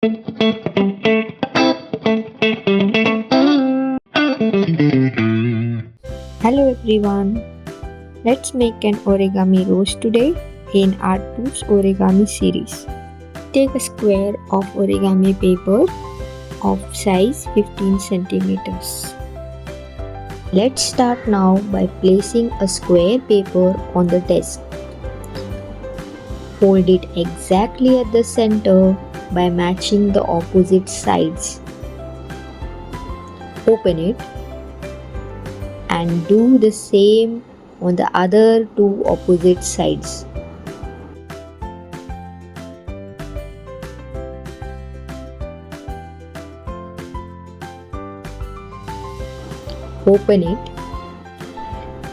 Hello everyone, let's make an origami rose today in Art-Tuts origami series. Take a square of origami paper of size 15 centimeters. Let's start now by placing a square paper on the desk. Hold it exactly at the center by matching the opposite sides. Open it and do the same on the other two opposite sides. Open it.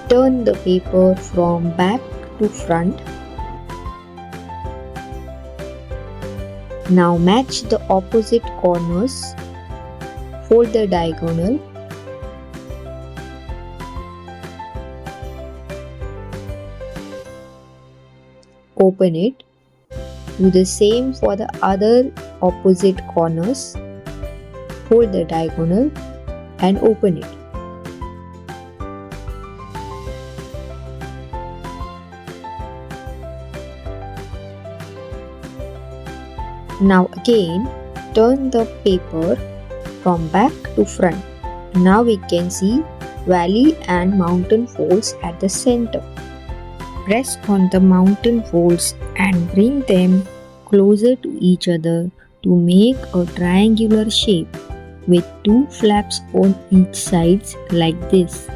Turn the paper from back to front. Now match the opposite corners. Fold the diagonal. Open it. Do the same for the other opposite corners. Fold the diagonal and open it. Now again, turn the paper from back to front. Now we can see valley and mountain folds at the center. Press on the mountain folds and bring them closer to each other to make a triangular shape with two flaps on each side like this.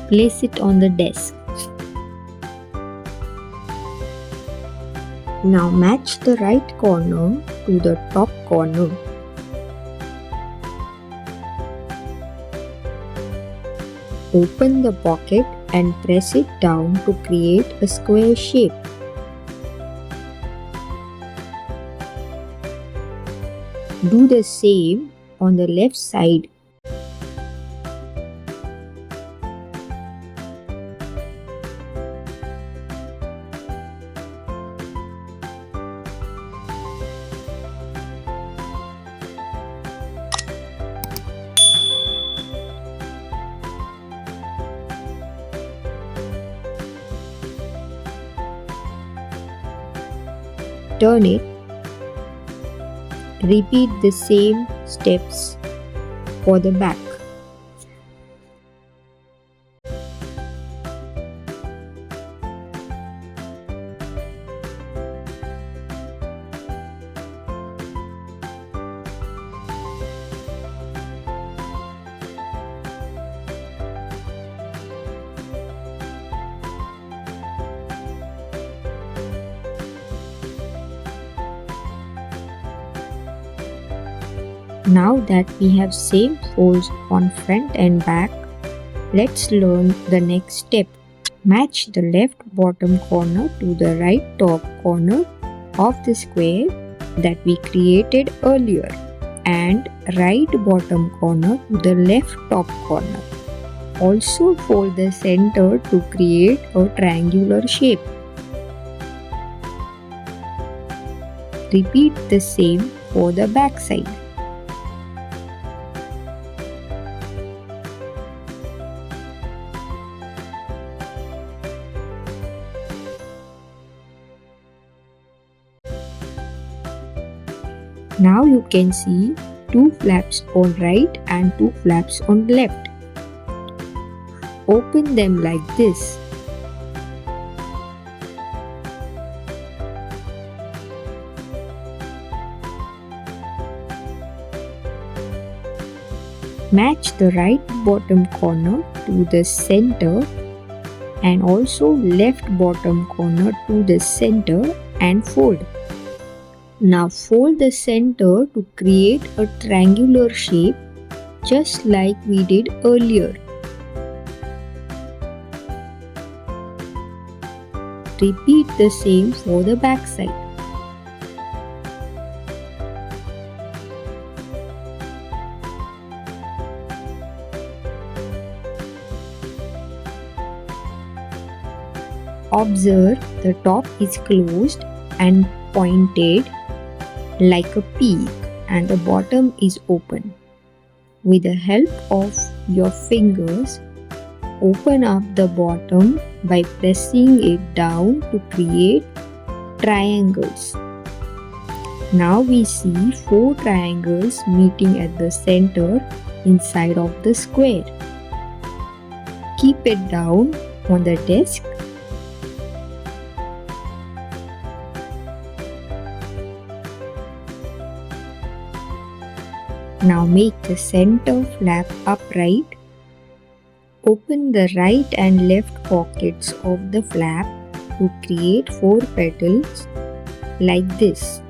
Place it on the desk. Now match the right corner to the top corner. Open the pocket and press it down to create a square shape. Do the same on the left side. Turn it. Repeat the same steps for the back. Now that we have same folds on front and back, let's learn the next step. Match the left bottom corner to the right top corner of the square that we created earlier and right bottom corner to the left top corner. Also fold the center to create a triangular shape. Repeat the same for the back side. Now you can see two flaps on right and two flaps on left. Open them like this. Match the right bottom corner to the center and also left bottom corner to the center and fold. Now fold the center to create a triangular shape just like we did earlier. Repeat the same for the back side. Observe the top is closed and pointed like a peak. and the bottom is open. With the help of your fingers, open up the bottom by pressing it down to create triangles. Now we see 4 triangles meeting at the center inside of the square. Keep it down on the desk. Now make the center flap upright. Open the right and left pockets of the flap to create 4 petals like this.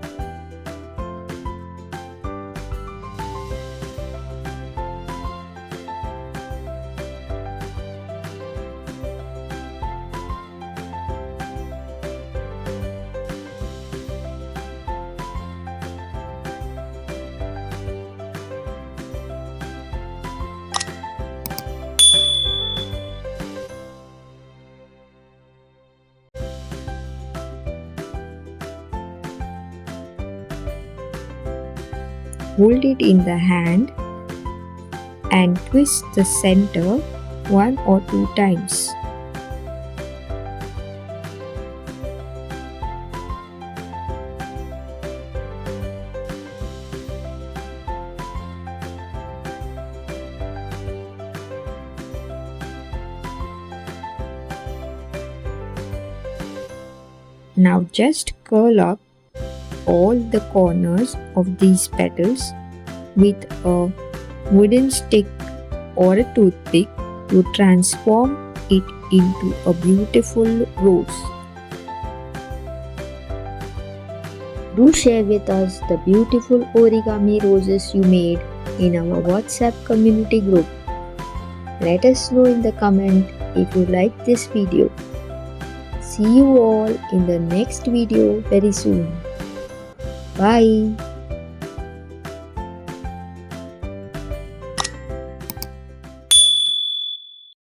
Hold it in the hand and twist the center 1 or 2 times. Now just curl up all the corners of these petals with a wooden stick or a toothpick to transform it into a beautiful rose. Do share with us the beautiful origami roses you made in our WhatsApp community group. Let us know in the comment if you like this video. See you all in the next video very soon. Bye.